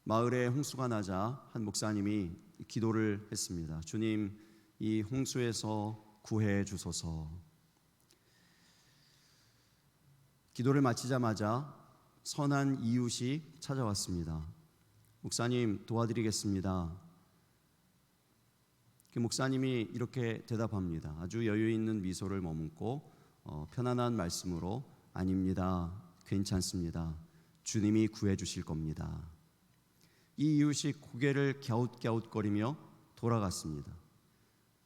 마을에 홍수가 나자 한 목사님이 기도를 했습니다. 주님, 이 홍수에서 구해 주소서. 기도를 마치자마자 선한 이웃이 찾아왔습니다. 목사님, 도와드리겠습니다. 그 목사님이 이렇게 대답합니다. 아주 여유 있는 미소를 머금고 편안한 말씀으로, 아닙니다, 괜찮습니다, 주님이 구해 주실 겁니다. 이 이웃이 고개를 갸웃갸웃거리며 돌아갔습니다.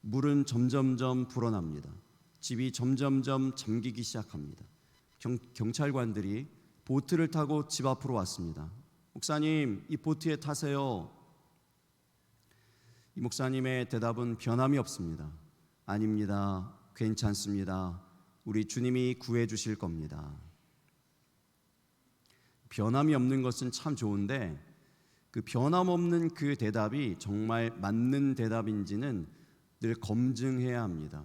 물은 점점점 불어납니다. 집이 점점점 잠기기 시작합니다. 경찰관들이 보트를 타고 집 앞으로 왔습니다. 목사님, 이 보트에 타세요. 이 목사님의 대답은 변함이 없습니다. 아닙니다, 괜찮습니다, 우리 주님이 구해 주실 겁니다. 변함이 없는 것은 참 좋은데 그 변함없는 그 대답이 정말 맞는 대답인지는 늘 검증해야 합니다.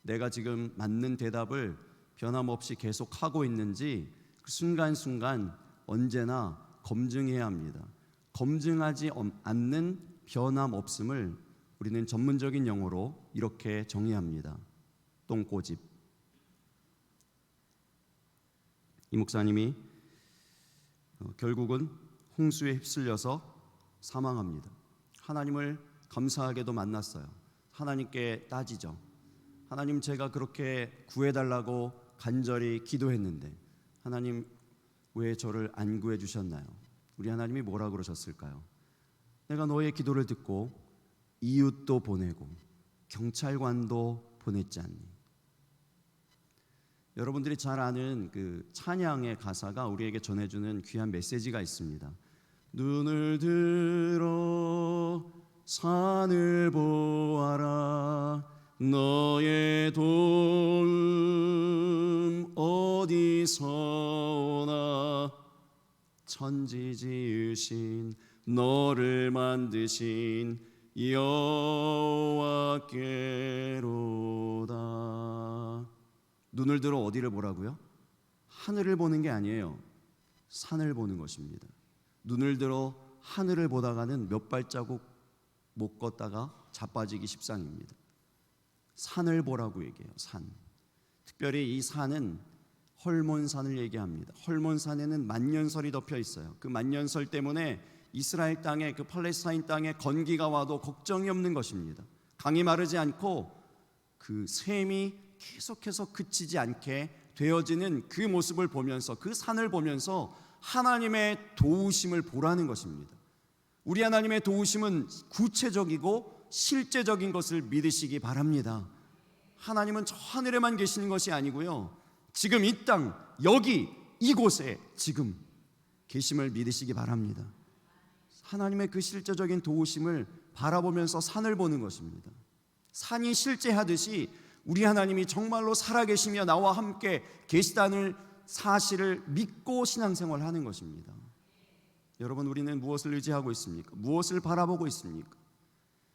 내가 지금 맞는 대답을 변함없이 계속 하고 있는지 그 순간순간 언제나 검증해야 합니다. 검증하지 않는 변함없음을 우리는 전문적인 용어로 이렇게 정의합니다. 똥꼬집. 이 목사님이 결국은 홍수에 휩쓸려서 사망합니다. 하나님을 감사하게도 만났어요. 하나님께 따지죠. 하나님, 제가 그렇게 구해달라고 간절히 기도했는데 하나님 왜 저를 안 구해 주셨나요? 우리 하나님이 뭐라 그러셨을까요? 내가 너의 기도를 듣고 이웃도 보내고 경찰관도 보냈지 않니? 여러분들이 잘 아는 그 찬양의 가사가 우리에게 전해주는 귀한 메시지가 있습니다. 눈을 들어 산을 보아라, 너의 도움 어디서 오나, 천지 지으신 너를 만드신 여호와께로다. 눈을 들어 어디를 보라고요? 하늘을 보는 게 아니에요. 산을 보는 것입니다. 눈을 들어 하늘을 보다가는 몇 발자국 못 걷다가 자빠지기 십상입니다. 산을 보라고 얘기해요. 산. 특별히 이 산은 헐몬산을 얘기합니다. 헐몬산에는 만년설이 덮여 있어요. 그 만년설 때문에 이스라엘 땅에, 그 팔레스타인 땅에 건기가 와도 걱정이 없는 것입니다. 강이 마르지 않고 그 샘이 계속해서 그치지 않게 되어지는 그 모습을 보면서, 그 산을 보면서 하나님의 도우심을 보라는 것입니다. 우리 하나님의 도우심은 구체적이고 실제적인 것을 믿으시기 바랍니다. 하나님은 저 하늘에만 계시는 것이 아니고요, 지금 이 땅, 여기 이곳에 지금 계심을 믿으시기 바랍니다. 하나님의 그 실제적인 도우심을 바라보면서 산을 보는 것입니다. 산이 실제하듯이 우리 하나님이 정말로 살아계시며 나와 함께 계시다는 사실을 믿고 신앙생활을 하는 것입니다. 여러분, 우리는 무엇을 의지하고 있습니까? 무엇을 바라보고 있습니까?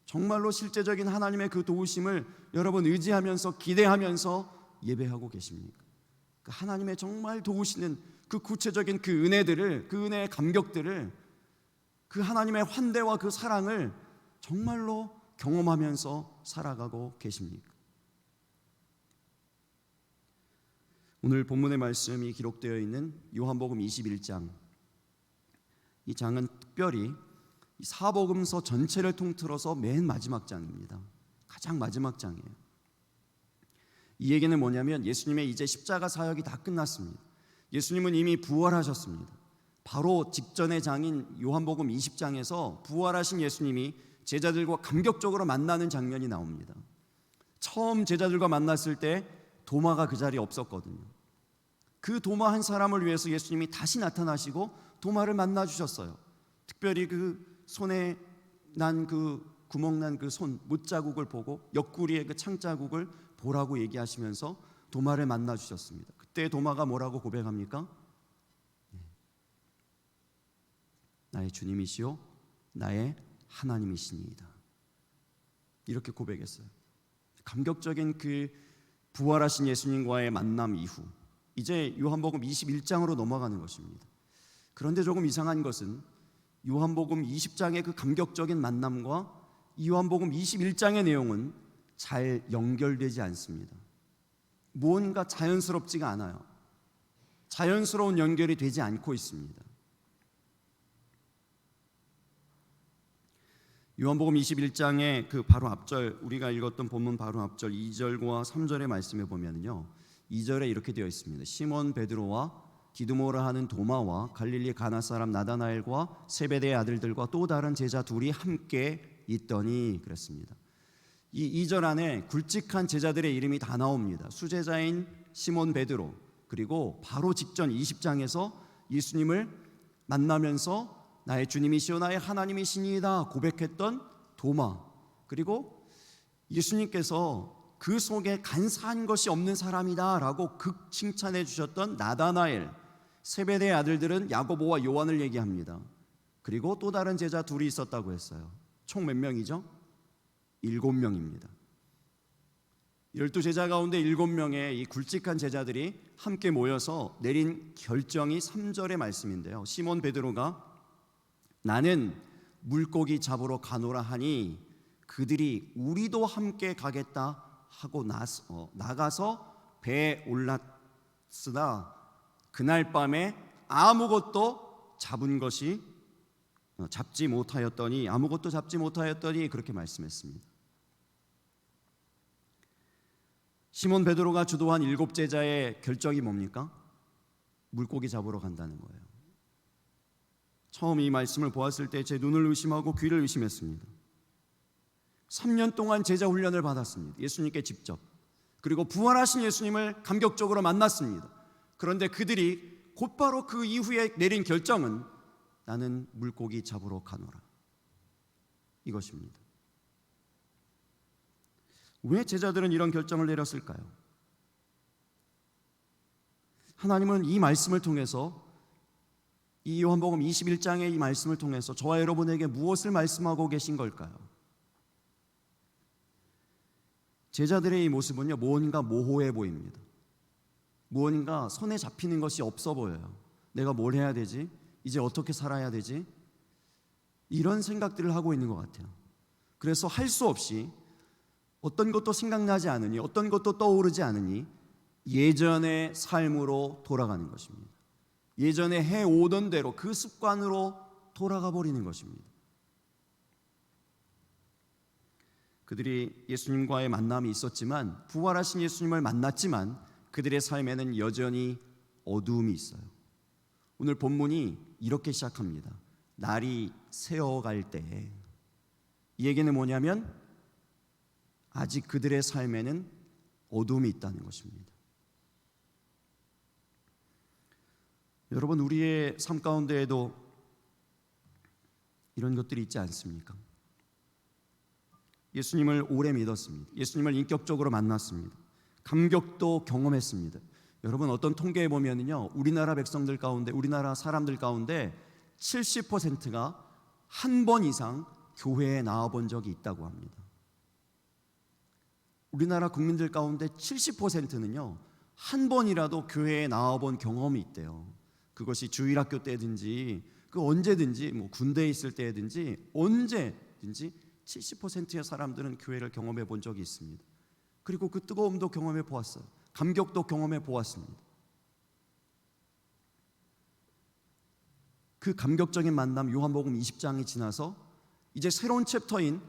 정말로 실제적인 하나님의 그 도우심을 여러분 의지하면서 기대하면서 예배하고 계십니까? 그 하나님의 정말 도우시는 그 구체적인 그 은혜들을, 그 은혜의 감격들을, 그 하나님의 환대와 그 사랑을 정말로 경험하면서 살아가고 계십니까? 오늘 본문의 말씀이 기록되어 있는 요한복음 21장, 이 장은 특별히 사복음서 전체를 통틀어서 맨 마지막 장입니다. 가장 마지막 장이에요. 이 얘기는 뭐냐면 예수님의 이제 십자가 사역이 다 끝났습니다. 예수님은 이미 부활하셨습니다. 바로 직전의 장인 요한복음 20장에서 부활하신 예수님이 제자들과 감격적으로 만나는 장면이 나옵니다. 처음 제자들과 만났을 때 도마가 그 자리에 없었거든요. 그 도마 한 사람을 위해서 예수님이 다시 나타나시고 도마를 만나 주셨어요. 특별히 그 손에 난 그 구멍 난 그 손 못자국을 보고 옆구리의 그 창자국을 보라고 얘기하시면서 도마를 만나 주셨습니다. 그때 도마가 뭐라고 고백합니까? 나의 주님이시요 나의 하나님이시니이다. 이렇게 고백했어요. 감격적인 그 부활하신 예수님과의 만남 이후 이제 요한복음 21장으로 넘어가는 것입니다. 그런데 조금 이상한 것은 요한복음 20장의 그 감격적인 만남과 요한복음 21장의 내용은 잘 연결되지 않습니다. 무언가 자연스럽지가 않아요. 자연스러운 연결이 되지 않고 있습니다. 요한복음 21장의 그 바로 앞절, 우리가 읽었던 본문 바로 앞절 2절과 3절의 말씀에 보면요, 2절에 이렇게 되어 있습니다. 시몬 베드로와 디두모라 하는 도마와 갈릴리 가나 사람 나다나엘과 세베대의 아들들과 또 다른 제자 둘이 함께 있더니 그랬습니다. 이 2절 안에 굵직한 제자들의 이름이 다 나옵니다. 수제자인 시몬 베드로, 그리고 바로 직전 20장에서 예수님을 만나면서 나의 주님이시오 나의 하나님이시니이다 고백했던 도마, 그리고 예수님께서 그 속에 간사한 것이 없는 사람이다 라고 극 칭찬해 주셨던 나다나엘, 세베대의 아들들은 야고보와 요한을 얘기합니다. 그리고 또 다른 제자 둘이 있었다고 했어요. 총 몇 명이죠? 7명입니다. 12제자 가운데 7명의 이 굵직한 제자들이 함께 모여서 내린 결정이 3절의 말씀인데요, 시몬 베드로가 나는 물고기 잡으러 가노라 하니 그들이 우리도 함께 가겠다 하고 나가서 배에 올랐으나 그날 밤에 아무것도 잡지 못하였더니 그렇게 말씀했습니다. 시몬 베드로가 주도한 7제자의 결정이 뭡니까? 물고기 잡으러 간다는 거예요. 처음 이 말씀을 보았을 때 제 눈을 의심하고 귀를 의심했습니다. 3년 동안 제자 훈련을 받았습니다. 예수님께 직접. 그리고 부활하신 예수님을 감격적으로 만났습니다. 그런데 그들이 곧바로 그 이후에 내린 결정은 나는 물고기 잡으러 가노라, 이것입니다. 왜 제자들은 이런 결정을 내렸을까요? 하나님은 이 말씀을 통해서, 이 요한복음 21장의 이 말씀을 통해서 저와 여러분에게 무엇을 말씀하고 계신 걸까요? 제자들의 이 모습은요, 무언가 모호해 보입니다. 무언가 손에 잡히는 것이 없어 보여요. 내가 뭘 해야 되지? 이제 어떻게 살아야 되지? 이런 생각들을 하고 있는 것 같아요. 그래서 할 수 없이, 어떤 것도 생각나지 않으니, 어떤 것도 떠오르지 않으니 예전의 삶으로 돌아가는 것입니다. 예전에 해오던 대로 그 습관으로 돌아가 버리는 것입니다. 그들이 예수님과의 만남이 있었지만, 부활하신 예수님을 만났지만 그들의 삶에는 여전히 어두움이 있어요. 오늘 본문이 이렇게 시작합니다. 날이 새어갈 때에. 이 얘기는 뭐냐면 아직 그들의 삶에는 어두움이 있다는 것입니다. 여러분, 우리의 삶 가운데에도 이런 것들이 있지 않습니까? 예수님을 오래 믿었습니다. 예수님을 인격적으로 만났습니다. 감격도 경험했습니다. 여러분, 어떤 통계에 보면요, 우리나라 백성들 가운데, 우리나라 사람들 가운데 70%가 한 번 이상 교회에 나와본 적이 있다고 합니다. 우리나라 국민들 가운데 70%는요 한 번이라도 교회에 나와본 경험이 있대요. 그것이 주일학교 때든지 언제든지, 군대에 있을 때든지 언제든지 70%의 사람들은 교회를 경험해 본 적이 있습니다. 그리고 그 뜨거움도 경험해 보았어요. 감격도 경험해 보았습니다. 그 감격적인 만남, 요한복음 20장이 지나서 이제 새로운 챕터인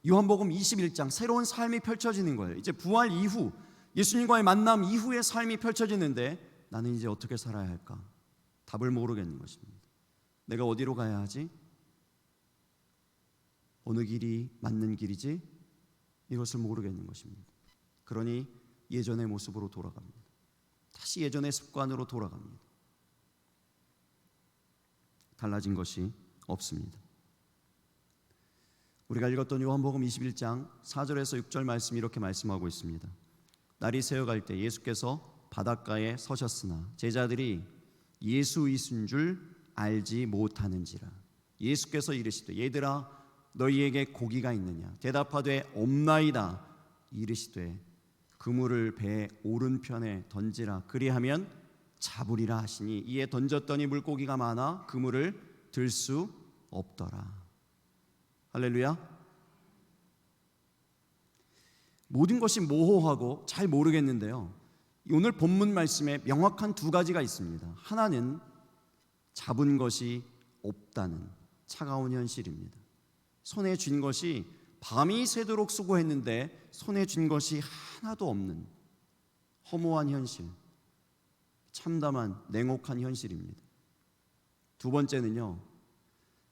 요한복음 21장, 새로운 삶이 펼쳐지는 거예요. 이제 부활 이후, 예수님과의 만남 이후의 삶이 펼쳐지는데 나는 이제 어떻게 살아야 할까? 답을 모르겠는 것입니다. 내가 어디로 가야 하지? 어느 길이 맞는 길이지? 이것을 모르겠는 것입니다. 그러니 예전의 모습으로 돌아갑니다. 다시 예전의 습관으로 돌아갑니다. 달라진 것이 없습니다. 우리가 읽었던 요한복음 21장 4절에서 6절 말씀, 이렇게 말씀하고 있습니다. 날이 새어갈 때 예수께서 바닷가에 서셨으나 제자들이 예수이신 줄 알지 못하는지라. 예수께서 이르시되 얘들아 너희에게 고기가 있느냐? 대답하되 없나이다. 이르시되 그물을 배의 오른편에 던지라. 그리하면 잡으리라 하시니 이에 던졌더니 물고기가 많아 그물을 들 수 없더라. 할렐루야. 모든 것이 모호하고 잘 모르겠는데요, 오늘 본문 말씀에 명확한 두 가지가 있습니다. 하나는 잡은 것이 없다는 차가운 현실입니다. 손에 쥔 것이 밤이 새도록 수고했는데 손에 쥔 것이 하나도 없는 허무한 현실, 참담한 냉혹한 현실입니다. 두 번째는요,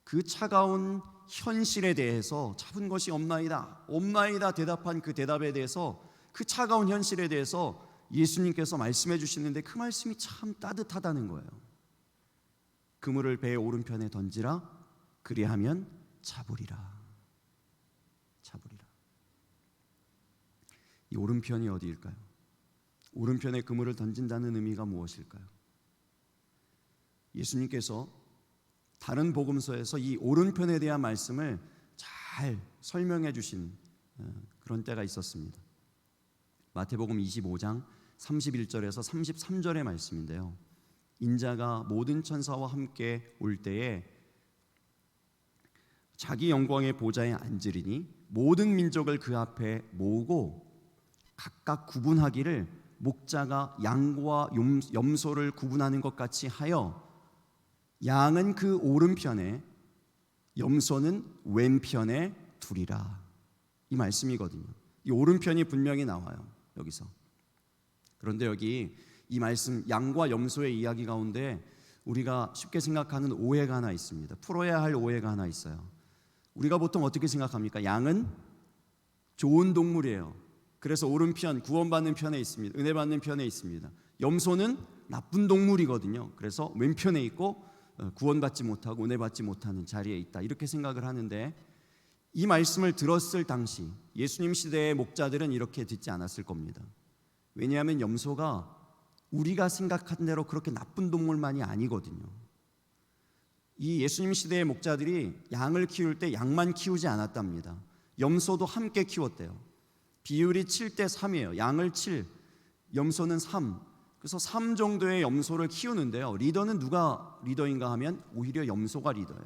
그 차가운 현실에 대해서 잡은 것이 없나이다, 없나이다 대답한 그 대답에 대해서, 그 차가운 현실에 대해서 예수님께서 말씀해 주시는데 그 말씀이 참 따뜻하다는 거예요. 그물을 배의 오른편에 던지라, 그리하면 잡으리라. 잡으리라. 이 오른편이 어디일까요? 오른편에 그물을 던진다는 의미가 무엇일까요? 예수님께서 다른 복음서에서 이 오른편에 대한 말씀을 잘 설명해 주신 그런 때가 있었습니다. 마태복음 25장 31절에서 33절의 말씀인데요, 인자가 모든 천사와 함께 올 때에 자기 영광의 보좌에 앉으리니 모든 민족을 그 앞에 모으고 각각 구분하기를 목자가 양과 염소를 구분하는 것 같이 하여 양은 그 오른편에 염소는 왼편에 두리라. 이 말씀이거든요. 이 오른편이 분명히 나와요, 여기서. 그런데 여기 이 말씀 양과 염소의 이야기 가운데 우리가 쉽게 생각하는 오해가 하나 있습니다. 풀어야 할 오해가 하나 있어요. 우리가 보통 어떻게 생각합니까? 양은 좋은 동물이에요. 그래서 오른편, 구원받는 편에 있습니다. 은혜 받는 편에 있습니다. 염소는 나쁜 동물이거든요. 그래서 왼편에 있고 구원받지 못하고 은혜 받지 못하는 자리에 있다, 이렇게 생각을 하는데, 이 말씀을 들었을 당시 예수님 시대의 목자들은 이렇게 듣지 않았을 겁니다. 왜냐하면 염소가 우리가 생각한 대로 그렇게 나쁜 동물만이 아니거든요. 이 예수님 시대의 목자들이 양을 키울 때 양만 키우지 않았답니다. 염소도 함께 키웠대요. 비율이 7:3이에요. 양을 7, 염소는 3. 그래서 3 정도의 염소를 키우는데요, 리더는 누가 리더인가 하면 오히려 염소가 리더예요.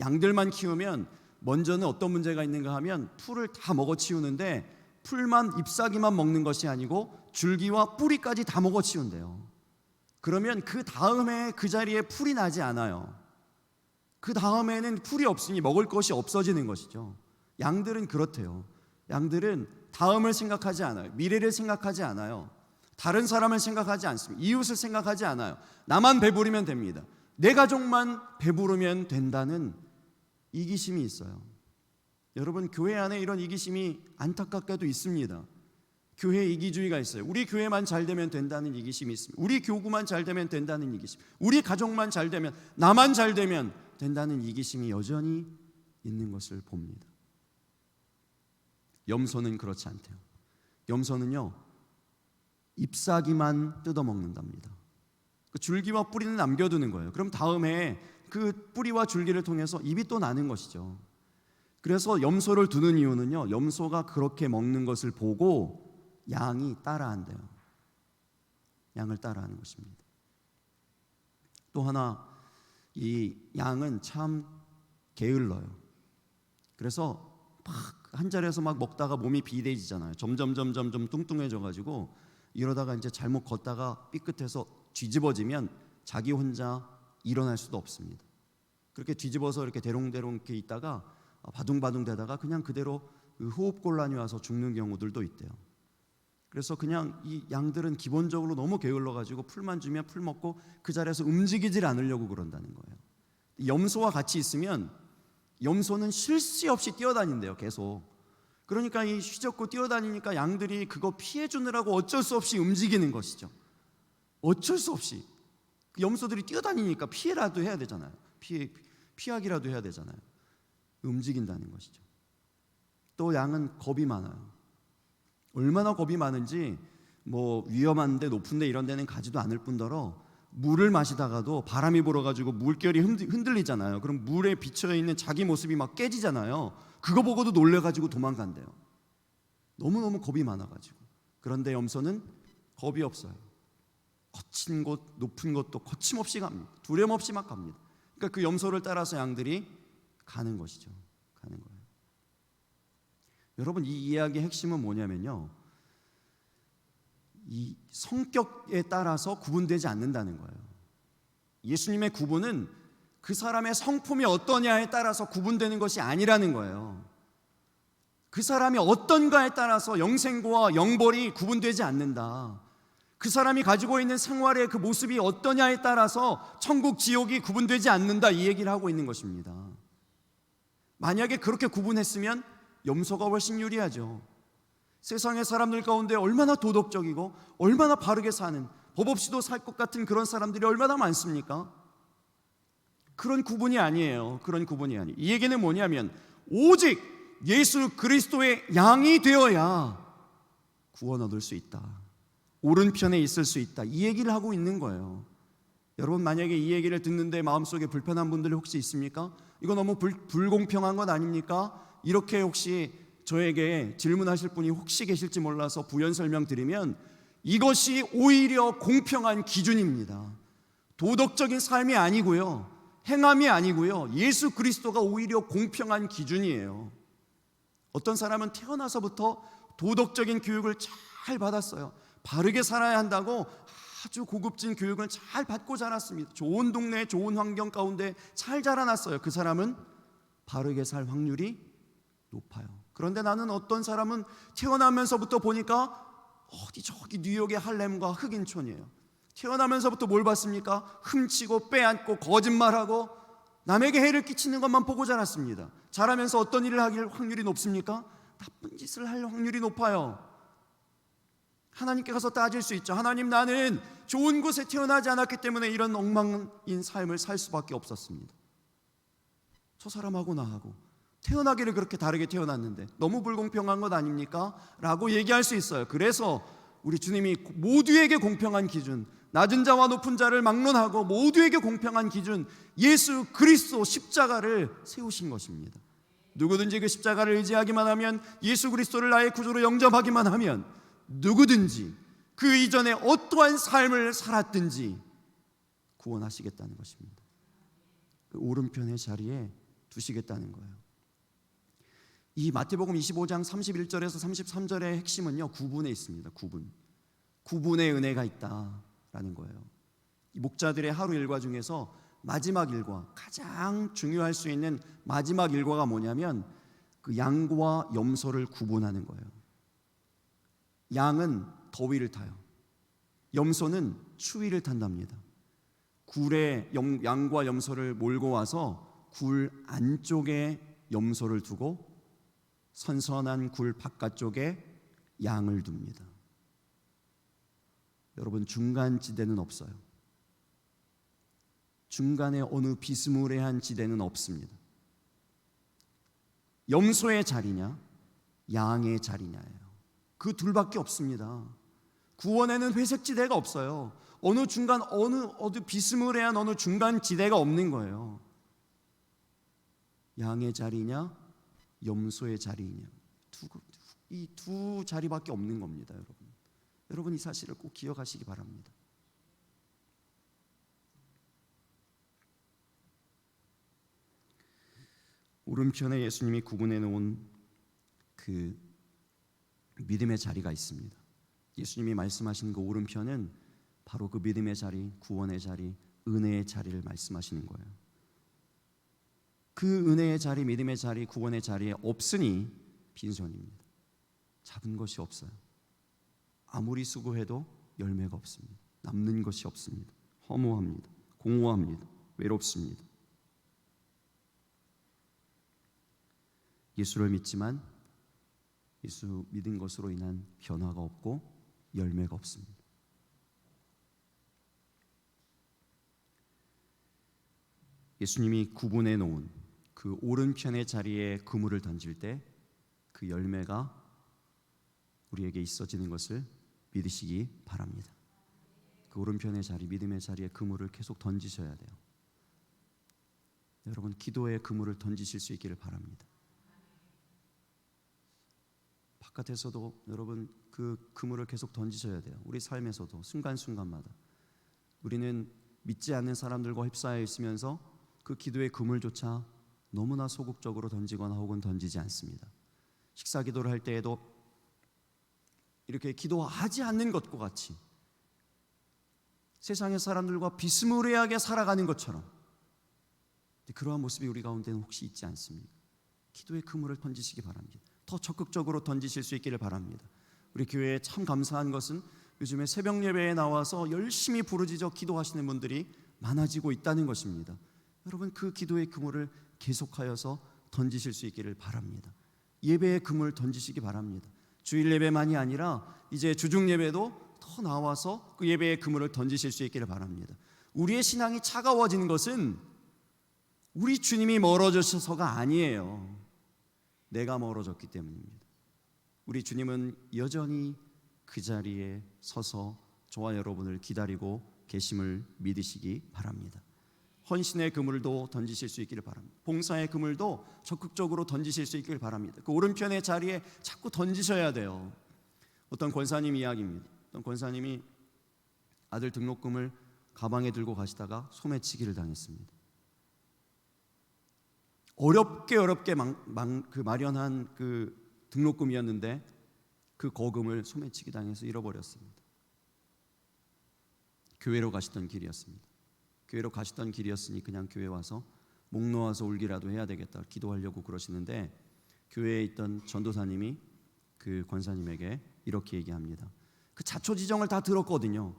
양들만 키우면 먼저는 어떤 문제가 있는가 하면 풀을 다 먹어치우는데, 풀만 잎사귀만 먹는 것이 아니고 줄기와 뿌리까지 다 먹어치운대요. 그러면 그 다음에 그 자리에 풀이 나지 않아요. 그 다음에는 풀이 없으니 먹을 것이 없어지는 것이죠. 양들은 그렇대요. 양들은 다음을 생각하지 않아요. 미래를 생각하지 않아요. 다른 사람을 생각하지 않습니다. 이웃을 생각하지 않아요. 나만 배부르면 됩니다. 내 가족만 배부르면 된다는 이기심이 있어요. 여러분, 교회 안에 이런 이기심이 안타깝게도 있습니다. 교회 이기주의가 있어요. 우리 교회만 잘 되면 된다는 이기심이 있습니다. 우리 교구만 잘 되면 된다는 이기심, 우리 가족만 잘 되면, 나만 잘 되면 된다는 이기심이 여전히 있는 것을 봅니다. 염소는 그렇지 않대요. 염소는요, 잎사귀만 뜯어먹는답니다. 그 줄기와 뿌리는 남겨두는 거예요. 그럼 다음에 그 뿌리와 줄기를 통해서 잎이 또 나는 것이죠. 그래서 염소를 두는 이유는요, 염소가 그렇게 먹는 것을 보고 양이 따라한대요. 양을 따라하는 것입니다. 또 하나, 이 양은 참 게을러요. 그래서 막 한 자리에서 막 먹다가 몸이 비대해지잖아요. 점점 뚱뚱해져 가지고, 이러다가 이제 잘못 걷다가 삐끗해서 뒤집어지면 자기 혼자 일어날 수도 없습니다. 그렇게 뒤집어서 이렇게 대롱대롱 이렇게 있다가 바둥바둥 대다가 그냥 그대로 호흡곤란이 와서 죽는 경우들도 있대요. 그래서 그냥 이 양들은 기본적으로 너무 게을러 가지고 풀만 주면 풀 먹고 그 자리에서 움직이질 않으려고 그런다는 거예요. 염소와 같이 있으면 염소는 쉴 새 없이 뛰어다닌대요, 계속. 그러니까 이 휘젓고 뛰어다니니까 양들이 그거 피해주느라고 어쩔 수 없이 움직이는 것이죠. 어쩔 수 없이. 염소들이 뛰어다니니까 피해라도 해야 되잖아요. 피하기라도 해야 되잖아요. 움직인다는 것이죠. 또 양은 겁이 많아요. 얼마나 겁이 많은지, 뭐 위험한데 높은데 이런 데는 가지도 않을 뿐더러 물을 마시다가도 바람이 불어가지고 물결이 흔들리잖아요. 그럼 물에 비쳐있는 자기 모습이 막 깨지잖아요. 그거 보고도 놀래가지고 도망간대요. 너무너무 겁이 많아가지고. 그런데 염소는 겁이 없어요. 거친 곳, 높은 곳도 거침없이 갑니다. 두려움 없이 막 갑니다. 그러니까 그 염소를 따라서 양들이 가는 것이죠. 가는 거예요. 여러분, 이 이야기의 핵심은 뭐냐면요, 이 성격에 따라서 구분되지 않는다는 거예요. 예수님의 구분은 그 사람의 성품이 어떠냐에 따라서 구분되는 것이 아니라는 거예요. 그 사람이 어떤가에 따라서 영생과 영벌이 구분되지 않는다. 그 사람이 가지고 있는 생활의 그 모습이 어떠냐에 따라서 천국 지옥이 구분되지 않는다, 이 얘기를 하고 있는 것입니다. 만약에 그렇게 구분했으면 염소가 훨씬 유리하죠. 세상의 사람들 가운데 얼마나 도덕적이고 얼마나 바르게 사는, 법 없이도 살 것 같은 그런 사람들이 얼마나 많습니까? 그런 구분이 아니에요. 그런 구분이 아니에요. 이 얘기는 뭐냐면 오직 예수 그리스도의 양이 되어야 구원 얻을 수 있다, 오른편에 있을 수 있다, 이 얘기를 하고 있는 거예요. 여러분, 만약에 이 얘기를 듣는데 마음속에 불편한 분들이 혹시 있습니까? 이거 너무 불공평한 것 아닙니까? 이렇게 혹시 저에게 질문하실 분이 혹시 계실지 몰라서 부연 설명드리면, 이것이 오히려 공평한 기준입니다. 도덕적인 삶이 아니고요, 행함이 아니고요, 예수 그리스도가 오히려 공평한 기준이에요. 어떤 사람은 태어나서부터 도덕적인 교육을 잘 받았어요. 바르게 살아야 한다고 아주 고급진 교육을 잘 받고 자랐습니다. 좋은 동네, 좋은 환경 가운데 잘 자라났어요. 그 사람은 바르게 살 확률이 높아요. 그런데 나는 어떤 사람은 태어나면서부터 보니까 저기 뉴욕의 할렘과 흑인촌이에요. 태어나면서부터 뭘 봤습니까? 훔치고 빼앗고 거짓말하고 남에게 해를 끼치는 것만 보고 자랐습니다. 자라면서 어떤 일을 하길 확률이 높습니까? 나쁜 짓을 할 확률이 높아요. 하나님께 가서 따질 수 있죠. 하나님, 나는 좋은 곳에 태어나지 않았기 때문에 이런 엉망인 삶을 살 수밖에 없었습니다. 저 사람하고 나하고 태어나기를 그렇게 다르게 태어났는데 너무 불공평한 것 아닙니까? 라고 얘기할 수 있어요. 그래서 우리 주님이 모두에게 공평한 기준, 낮은 자와 높은 자를 막론하고 모두에게 공평한 기준, 예수 그리스도 십자가를 세우신 것입니다. 누구든지 그 십자가를 의지하기만 하면, 예수 그리스도를 나의 구주로 영접하기만 하면 누구든지 그 이전에 어떠한 삶을 살았든지 구원하시겠다는 것입니다. 그 오른편의 자리에 두시겠다는 거예요. 이 마태복음 25장 31절에서 33절의 핵심은요, 구분에 있습니다. 구분의 은혜가 있다라는 거예요. 이 목자들의 하루 일과 중에서 마지막 일과, 가장 중요할 수 있는 마지막 일과가 뭐냐면 그 양과 염소를 구분하는 거예요. 양은 더위를 타요. 염소는 추위를 탄답니다. 굴에 양과 염소를 몰고 와서 굴 안쪽에 염소를 두고 선선한 굴 바깥쪽에 양을 둡니다. 여러분, 중간 지대는 없어요. 중간에 어느 비스무리한 지대는 없습니다. 염소의 자리냐, 양의 자리냐예요. 그 둘밖에 없습니다. 구원에는 회색 지대가 없어요. 어느 중간, 어느 비스무리한 어느 중간 지대가 없는 거예요. 양의 자리냐, 염소의 자리냐, 이 두 자리밖에 없는 겁니다. 여러분, 이 사실을 꼭 기억하시기 바랍니다. 오른편에 예수님이 구분해 놓은 그 믿음의 자리가 있습니다. 예수님이 말씀하신 그 오른편은 바로 그 믿음의 자리, 구원의 자리, 은혜의 자리를 말씀하시는 거예요. 그 은혜의 자리, 믿음의 자리, 구원의 자리에 없으니 빈손입니다. 잡은 것이 없어요. 아무리 수고해도 열매가 없습니다. 남는 것이 없습니다. 허무합니다. 공허합니다. 외롭습니다. 예수를 믿지만 예수 믿은 것으로 인한 변화가 없고 열매가 없습니다. 예수님이 구분해 놓은 그 오른편의 자리에 그물을 던질 때 그 열매가 우리에게 있어지는 것을 믿으시기 바랍니다. 그 오른편의 자리, 믿음의 자리에 그물을 계속 던지셔야 돼요. 여러분, 기도의 그물을 던지실 수 있기를 바랍니다. 바깥에서도 여러분 그 그물을 계속 던지셔야 돼요. 우리 삶에서도 순간순간마다 우리는 믿지 않는 사람들과 휩싸여 있으면서 그 기도의 그물조차 너무나 소극적으로 던지거나 혹은 던지지 않습니다. 식사 기도를 할 때에도 이렇게 기도하지 않는 것과 같이 세상의 사람들과 비스무리하게 살아가는 것처럼 그러한 모습이 우리 가운데는 혹시 있지 않습니까? 기도의 그물을 던지시기 바랍니다. 더 적극적으로 던지실 수 있기를 바랍니다. 우리 교회에 참 감사한 것은 요즘에 새벽 예배에 나와서 열심히 부르짖어 기도하시는 분들이 많아지고 있다는 것입니다. 여러분, 그 기도의 그물을 계속하여서 던지실 수 있기를 바랍니다. 예배의 그물 던지시기 바랍니다. 주일 예배만이 아니라 이제 주중 예배도 더 나와서 그 예배의 그물을 던지실 수 있기를 바랍니다. 우리의 신앙이 차가워지는 것은 우리 주님이 멀어져서가 아니에요. 내가 멀어졌기 때문입니다. 우리 주님은 여전히 그 자리에 서서 저와 여러분을 기다리고 계심을 믿으시기 바랍니다. 헌신의 그물도 던지실 수 있기를 바랍니다. 봉사의 그물도 적극적으로 던지실 수 있기를 바랍니다. 그 오른편의 자리에 자꾸 던지셔야 돼요. 어떤 권사님 이야기입니다. 어떤 권사님이 아들 등록금을 가방에 들고 가시다가 소매치기를 당했습니다. 어렵게 마련한 그 등록금이었는데 그 거금을 소매치기 당해서 잃어버렸습니다. 교회로 가시던 길이었습니다. 교회로 가시던 길이었으니 그냥 교회 와서 목 놓아서 울기라도 해야 되겠다 기도하려고 그러시는데 교회에 있던 전도사님이 그 권사님에게 이렇게 얘기합니다. 그 자초지정을 다 들었거든요.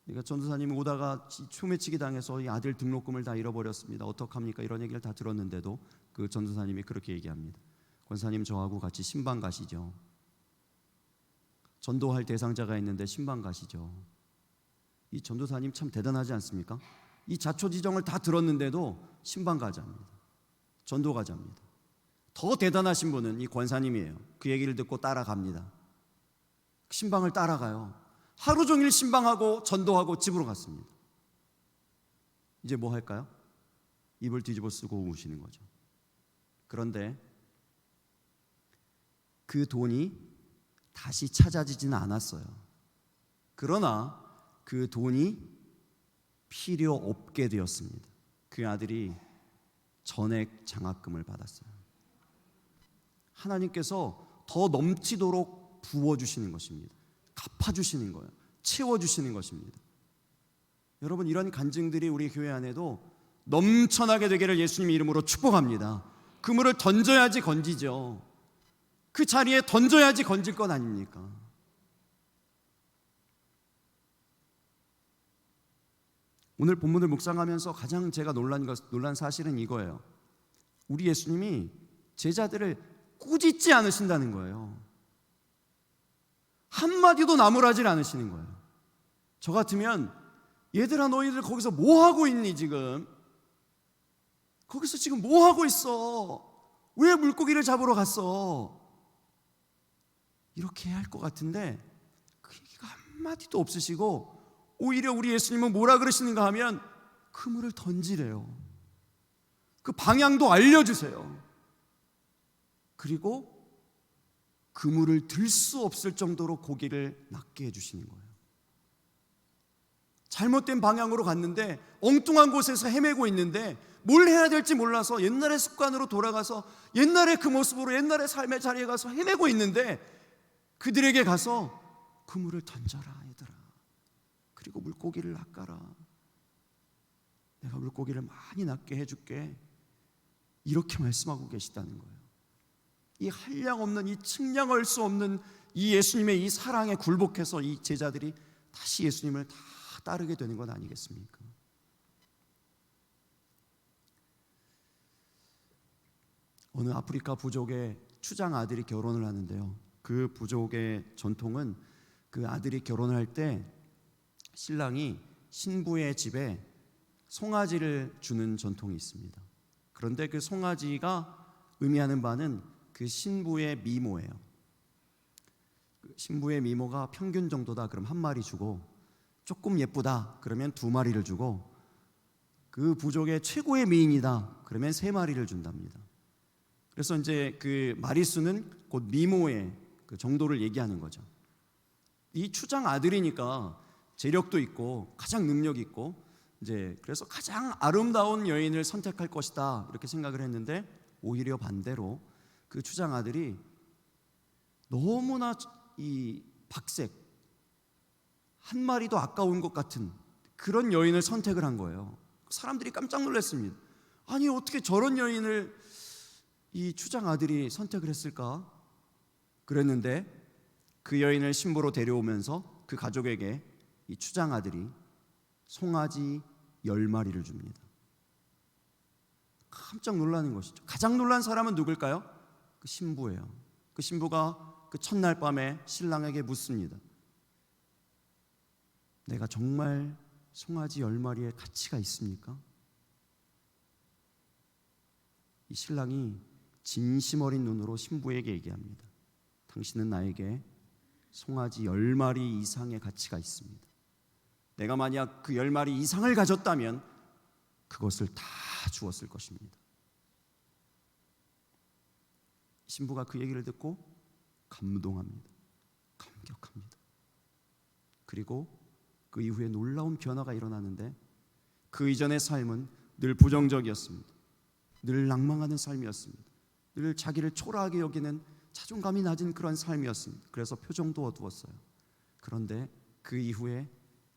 그러니까 전도사님이 오다가 소매치기 당해서 이 아들 등록금을 다 잃어버렸습니다. 어떡합니까? 이런 얘기를 다 들었는데도 그 전도사님이 그렇게 얘기합니다. 권사님, 저하고 같이 신방 가시죠. 전도할 대상자가 있는데 신방 가시죠. 이 전도사님 참 대단하지 않습니까? 이 자초지정을 다 들었는데도 신방 가자입니다. 전도 가자입니다. 더 대단하신 분은 이 권사님이에요. 그 얘기를 듣고 따라갑니다. 신방을 따라가요. 하루 종일 신방하고 전도하고 집으로 갔습니다. 이제 뭐 할까요? 입을 뒤집어 쓰고 우시는 거죠. 그런데 그 돈이 다시 찾아지지는 않았어요. 그러나 그 돈이 필요 없게 되었습니다. 그 아들이 전액 장학금을 받았어요. 하나님께서 더 넘치도록 부어주시는 것입니다. 갚아주시는 거예요. 채워주시는 것입니다. 여러분, 이런 간증들이 우리 교회 안에도 넘쳐나게 되기를 예수님 이름으로 축복합니다. 그물을 던져야지 건지죠. 그 자리에 던져야지 건질 것 아닙니까? 오늘 본문을 묵상하면서 가장 제가 놀란 사실은 이거예요. 우리 예수님이 제자들을 꾸짖지 않으신다는 거예요. 한마디도 나무라질 않으시는 거예요. 저 같으면 얘들아, 너희들 거기서 뭐 하고 있니 지금? 거기서 지금 뭐 하고 있어? 왜 물고기를 잡으러 갔어? 이렇게 해야 할 것 같은데 그 얘기가 한마디도 없으시고 오히려 우리 예수님은 뭐라 그러시는가 하면 그물을 던지래요. 그 방향도 알려주세요. 그리고 그물을 들 수 없을 정도로 고기를 낚게 해주시는 거예요. 잘못된 방향으로 갔는데 엉뚱한 곳에서 헤매고 있는데 뭘 해야 될지 몰라서 옛날의 습관으로 돌아가서 옛날의 그 모습으로 옛날의 삶의 자리에 가서 헤매고 있는데 그들에게 가서 그물을 던져라 얘들아. 그리고 물고기를 낚아라. 내가 물고기를 많이 낚게 해줄게. 이렇게 말씀하고 계시다는 거예요. 이 한량없는, 이 측량할 수 없는 이 예수님의 이 사랑에 굴복해서 이 제자들이 다시 예수님을 다 따르게 되는 건 아니겠습니까? 어느 아프리카 부족의 추장 아들이 결혼을 하는데요. 그 부족의 전통은 그 아들이 결혼을 할 때 신랑이 신부의 집에 송아지를 주는 전통이 있습니다. 그런데 그 송아지가 의미하는 바는 그 신부의 미모예요. 신부의 미모가 평균 정도다 그럼 한 마리 주고, 조금 예쁘다 그러면 두 마리를 주고, 그 부족의 최고의 미인이다 그러면 세 마리를 준답니다. 그래서 이제 그 마리수는 곧 미모의 그 정도를 얘기하는 거죠. 이 추장 아들이니까 재력도 있고 가장 능력 있고 이제 그래서 가장 아름다운 여인을 선택할 것이다 이렇게 생각을 했는데, 오히려 반대로 그 추장 아들이 너무나 이 박색, 한 마리도 아까운 것 같은 그런 여인을 선택을 한 거예요. 사람들이 깜짝 놀랐습니다. 아니 어떻게 저런 여인을 이 추장 아들이 선택을 했을까? 그랬는데 그 여인을 신부로 데려오면서 그 가족에게 이 추장 아들이 송아지 10마리를 줍니다. 깜짝 놀라는 것이죠. 가장 놀란 사람은 누굴까요? 그 신부예요. 그 신부가 그 첫날 밤에 신랑에게 묻습니다. 내가 정말 송아지 10마리의 가치가 있습니까? 이 신랑이 진심 어린 눈으로 신부에게 얘기합니다. 당신은 나에게 송아지 10마리 이상의 가치가 있습니다. 내가 만약 그 10마리 이상을 가졌다면 그것을 다 주었을 것입니다. 신부가 그 얘기를 듣고 감동합니다. 감격합니다. 그리고 그 이후에 놀라운 변화가 일어나는데, 그 이전의 삶은 늘 부정적이었습니다. 늘 낭망하는 삶이었습니다. 늘 자기를 초라하게 여기는 자존감이 낮은 그런 삶이었습니다. 그래서 표정도 어두웠어요. 그런데 그 이후에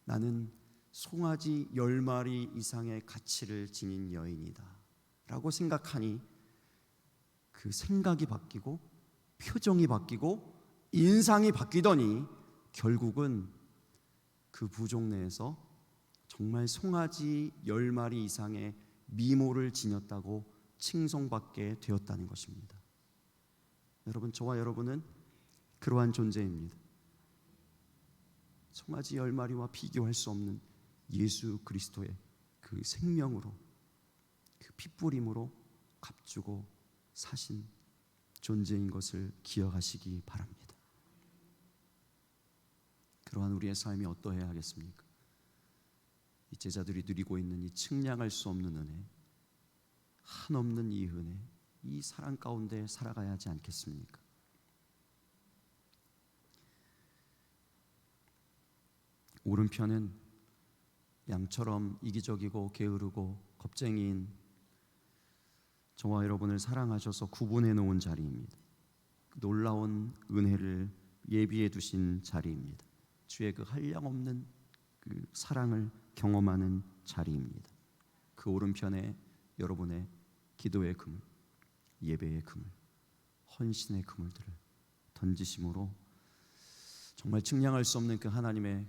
나는 송아지 10마리 이상의 가치를 지닌 여인이다 라고 생각하니 그 생각이 바뀌고 표정이 바뀌고 인상이 바뀌더니 결국은 그 부족 내에서 정말 송아지 10마리 이상의 미모를 지녔다고 칭송받게 되었다는 것입니다. 여러분, 저와 여러분은 그러한 존재입니다. 송아지 10마리와 비교할 수 없는 예수 그리스도의 그 생명으로, 그 핏부림으로 값주고 사신 존재인 것을 기억하시기 바랍니다. 그러한 우리의 삶이 어떠해야 하겠습니까? 이 제자들이 누리고 있는 이 측량할 수 없는 은혜, 한없는 이 은혜, 이 사랑 가운데 살아가야 하지 않겠습니까? 오른편은 양처럼 이기적이고 게으르고 겁쟁이인 저와 여러분을 사랑하셔서 구분해 놓은 자리입니다. 놀라운 은혜를 예비해 두신 자리입니다. 주의 그 한량없는 그 사랑을 경험하는 자리입니다. 그 오른편에 여러분의 기도의 그물, 예배의 그물, 헌신의 그물들을 던지심으로 정말 측량할 수 없는 그 하나님의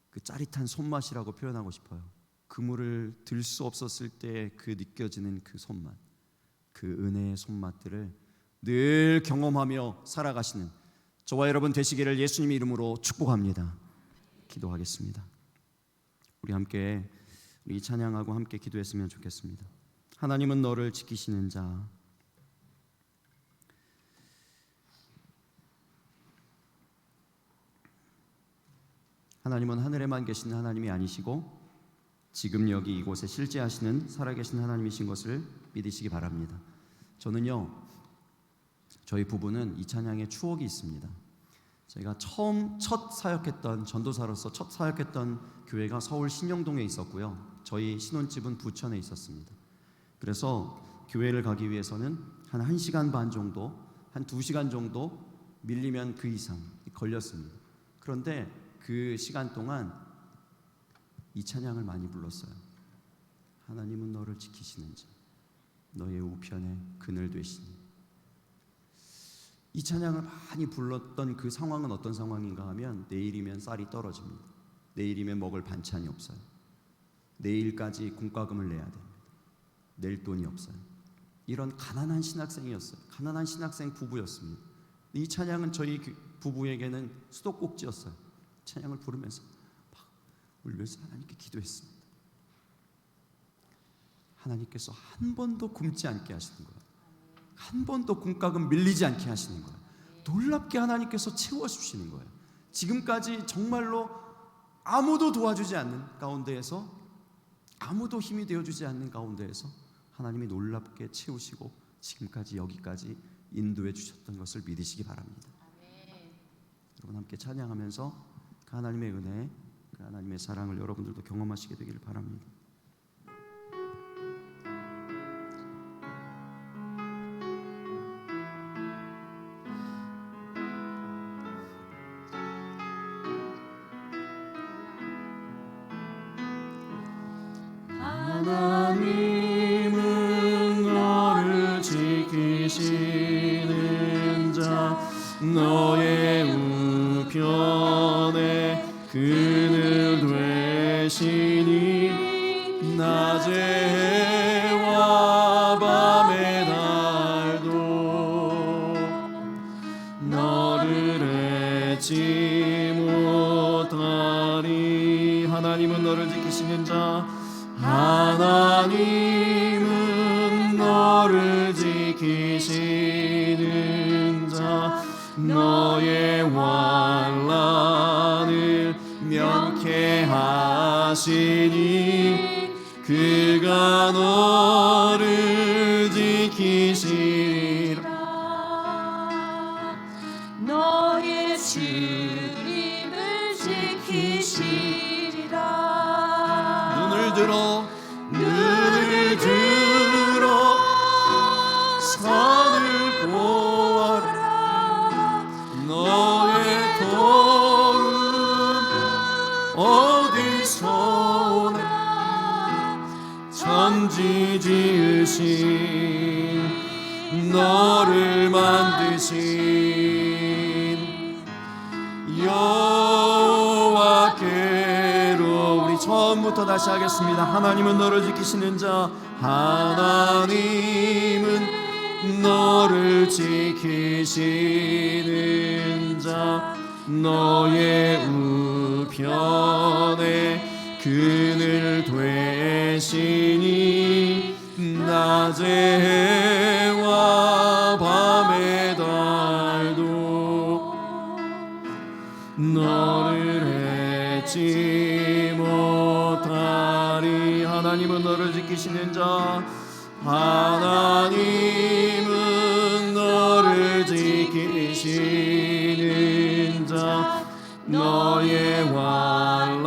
그 짜릿한 손맛이라고 표현하고 싶어요. 그물을 들 수 없었을 때 그 느껴지는 그 손맛, 그 은혜의 손맛들을 늘 경험하며 살아가시는 저와 여러분 되시기를 예수님의 이름으로 축복합니다. 기도하겠습니다. 우리 함께 우리 찬양하고 함께 기도했으면 좋겠습니다. 하나님은 너를 지키시는 자, 하나님은 하늘에만 계시는 하나님이 아니시고 지금 여기 이곳에 실제하시는 살아계신 하나님이신 것을 믿으시기 바랍니다. 저는요, 저희 부부는 이 찬양에 추억이 있습니다. 저희가 첫 사역했던, 전도사로서 첫 사역했던 교회가 서울 신영동에 있었고요, 저희 신혼집은 부천에 있었습니다. 그래서 교회를 가기 위해서는 한 1시간 반 정도, 한 2시간 정도 밀리면 그 이상 걸렸습니다. 그런데 그 시간 동안 이 찬양을 많이 불렀어요. 하나님은 너를 지키시는지 너의 우편에 그늘 되시니. 이 찬양을 많이 불렀던 그 상황은 어떤 상황인가 하면, 내일이면 쌀이 떨어집니다. 내일이면 먹을 반찬이 없어요. 내일까지 공과금을 내야 됩니다. 낼 돈이 없어요. 이런 가난한 신학생이었어요. 가난한 신학생 부부였습니다. 이 찬양은 저희 부부에게는 수도꼭지였어요. 찬양을 부르면서 막 울면서 하나님께 기도했습니다. 하나님께서 한 번도 굶지 않게 하시는 거예요. 한 번도 공과금 밀리지 않게 하시는 거예요. 놀랍게 하나님께서 채워주시는 거예요. 지금까지 정말로 아무도 도와주지 않는 가운데에서, 아무도 힘이 되어주지 않는 가운데에서 하나님이 놀랍게 채우시고 지금까지 여기까지 인도해 주셨던 것을 믿으시기 바랍니다. 여러분 함께 찬양하면서 그 하나님의 은혜, 그 하나님의 사랑을 여러분들도 경험하시게 되기를 바랍니다. 하시니 그가 너를 지키시리라. 너의 주님을 지키시리라. 눈을 들어 산을 보아라. 너의 도움 어디서 오나. 천지 지으신 너를 만드신 여호와께로. 우리 처음부터 다시 하겠습니다. 하나님은 너를 지키시는 자, 하나님은 너를 지키시는 자, 너의 우편에 그늘 되시니 낮의 해와 밤의 달도 너를 잊지 못하리. 하나님은 너를 지키시는 자, 하나님은 너를 지키시는 자, 너의 환난을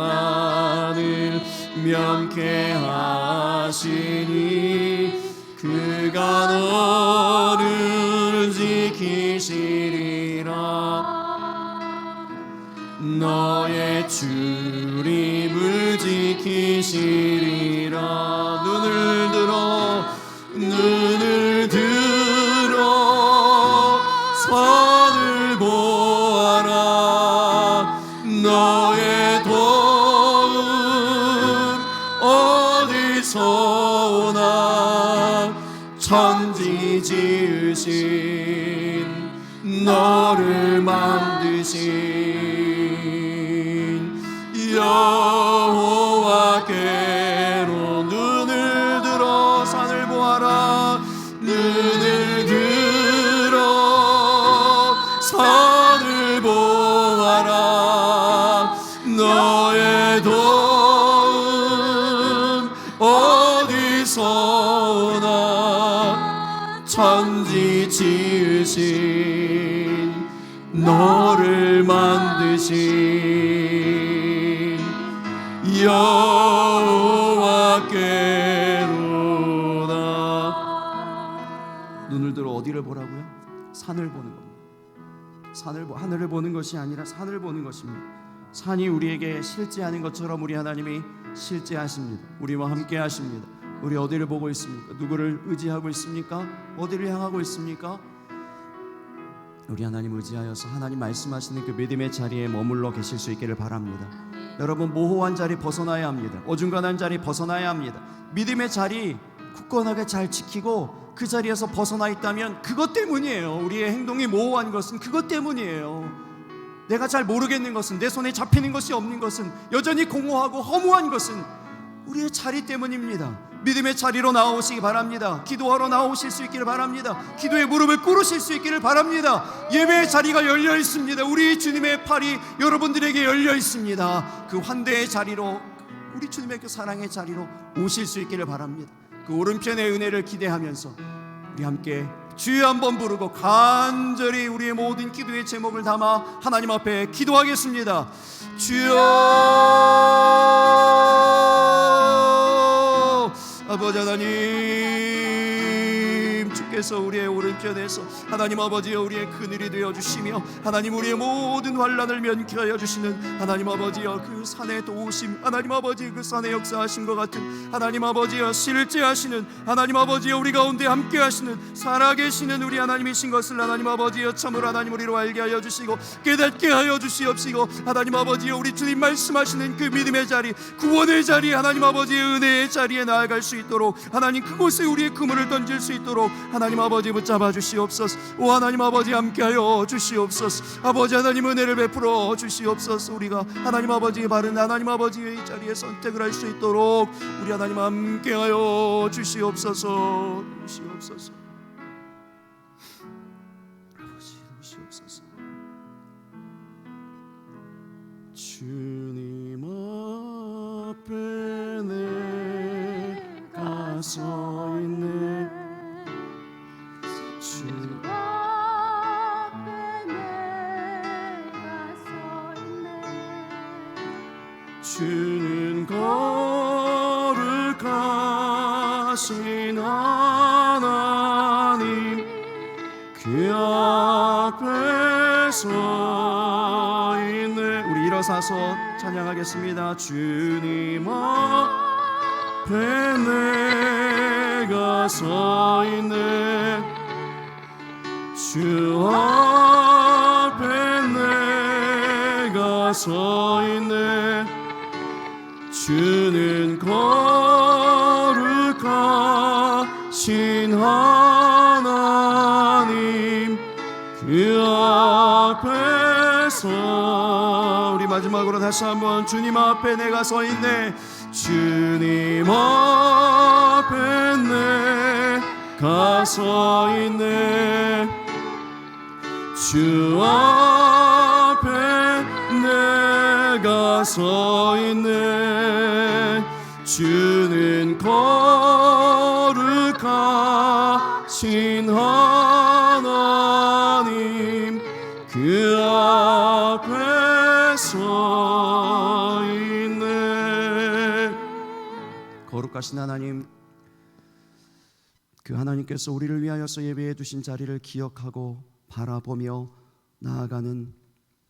면케하시니 그가 너를 지키시리라. 너의 출입을 지키시리라. 눈을 들어 산을 보아라. 너의 도움 어디서 오나. 천지 지으신 너를 만드신 여호와께로. 눈을 들어 산을 보아라. 눈을 들어 산을 보아라. 너의 도움 어디서 오나. 천지 지으신 너를 만드신 여호와께로다. 눈을 들어 어디를 보라고요? 산을 보는 겁니다. 하늘을 보는 것이 아니라 산을 보는 것입니다. 산이 우리에게 실제하는 것처럼 우리 하나님이 실제하십니다. 우리와 함께 하십니다. 우리 어디를 보고 있습니까? 누구를 의지하고 있습니까? 어디를 향하고 있습니까? 우리 하나님 의지하여서 하나님 말씀하시는 그 믿음의 자리에 머물러 계실 수 있기를 바랍니다. 여러분, 모호한 자리 벗어나야 합니다. 어중간한 자리 벗어나야 합니다. 믿음의 자리 굳건하게 잘 지키고 그 자리에서 벗어나 있다면 그것 때문이에요. 우리의 행동이 모호한 것은 그것 때문이에요. 내가 잘 모르겠는 것은, 내 손에 잡히는 것이 없는 것은, 여전히 공허하고 허무한 것은 우리의 자리 때문입니다. 믿음의 자리로 나오시기 바랍니다. 기도하러 나오실 수 있기를 바랍니다. 기도의 무릎을 꿇으실 수 있기를 바랍니다. 예배의 자리가 열려 있습니다. 우리 주님의 팔이 여러분들에게 열려 있습니다. 그 환대의 자리로, 우리 주님의 그 사랑의 자리로 오실 수 있기를 바랍니다. 그 오른편의 은혜를 기대하면서 우리 함께 주여 한번 부르고 간절히 우리의 모든 기도의 제목을 담아 하나님 앞에 기도하겠습니다. 주여, 아버지 하나님, 주께서 우리의 오른편에서 하나님 아버지여 우리의 그늘이 되어주시며 하나님 우리의 모든 환난을 면케하여 주시는 하나님 아버지여 그 산에 도우심, 하나님 아버지 그 산에 역사하신 것 같은 하나님 아버지여 실제하시는 하나님 아버지여 우리 가운데 함께 하시는 살아계시는 우리 하나님이신 것을 하나님 아버지여 참으로 하나님 우리로 알게 하여 주시고 깨닫게 하여 주시옵시고 하나님 아버지여 우리 주님 말씀하시는 그 믿음의 자리, 구원의 자리, 하나님 아버지의 은혜의 자리에 나아갈 수 있도록 하나님 그곳에 우리의 그물을 던질 수 있도록 하나님 아버지 붙잡아 주시옵소서. 오 하나님 아버지 함께하여 주시옵소서. 아버지 하나님 은혜를 베풀어 주시옵소서. 우리가 하나님 아버지 바른 하나님 아버지의 이 자리에 선택을 할 수 있도록 우리 하나님 함께하여 주시옵소서. 주시옵소서. 아버지 주시옵소서. 주님 앞에 하나님 그 앞에 서 있네. 우리 일어서서 찬양하겠습니다. 주님 앞에 내가 서 있네. 주 앞에 내가 서 있네. 주는 거룩하신 하나님 그 앞에서 우리 마지막으로 다시 한번 주님 앞에 내가 서 있네. 주님 앞에 내가 서 있네. 주 앞에 내가 서 있네. 주는 거룩하신 하나님 그 앞에 서 있네. 거룩하신 하나님, 그 하나님께서 우리를 위하여서 예배해 두신 자리를 기억하고 바라보며 나아가는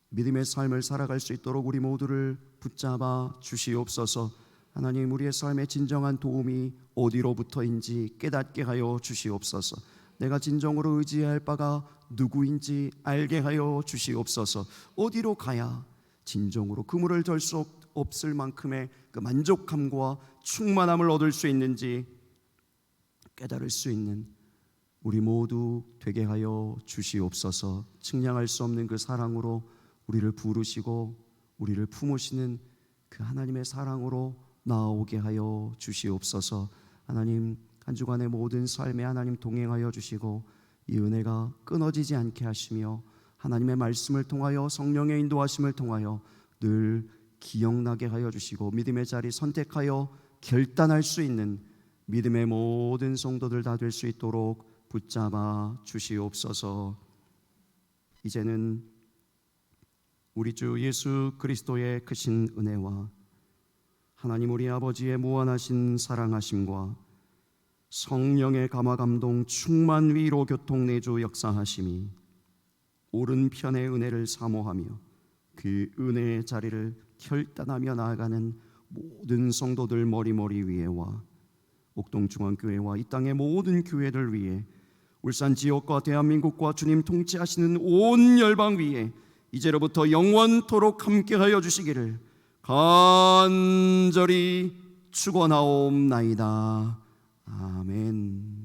믿음의 삶을 살아갈 수 있도록 우리 모두를 붙잡아 주시옵소서. 하나님, 우리의 삶의 진정한 도움이 어디로부터인지 깨닫게 하여 주시옵소서. 내가 진정으로 의지할 바가 누구인지 알게 하여 주시옵소서. 어디로 가야 진정으로 그물을 덜 수 없을 만큼의 그 만족함과 충만함을 얻을 수 있는지 깨달을 수 있는 우리 모두 되게 하여 주시옵소서. 측량할 수 없는 그 사랑으로 우리를 부르시고 우리를 품으시는 그 하나님의 사랑으로 나아오게 하여 주시옵소서. 하나님, 한 주간의 모든 삶에 하나님 동행하여 주시고 이 은혜가 끊어지지 않게 하시며 하나님의 말씀을 통하여 성령의 인도하심을 통하여 늘 기억나게 하여 주시고 믿음의 자리 선택하여 결단할 수 있는 믿음의 모든 성도들 다 될 수 있도록 붙잡아 주시옵소서. 이제는 우리 주 예수 그리스도의 크신 은혜와 하나님 우리 아버지의 무한하신 사랑하심과 성령의 감화감동 충만 위로 교통내주 역사하심이 오른편의 은혜를 사모하며 그 은혜의 자리를 결단하며 나아가는 모든 성도들 머리머리 위에와 옥동중앙교회와 이 땅의 모든 교회들 위에 울산 지역과 대한민국과 주님 통치하시는 온 열방 위에 이제로부터 영원토록 함께하여 주시기를 간절히 축원하옵나이다. 아멘.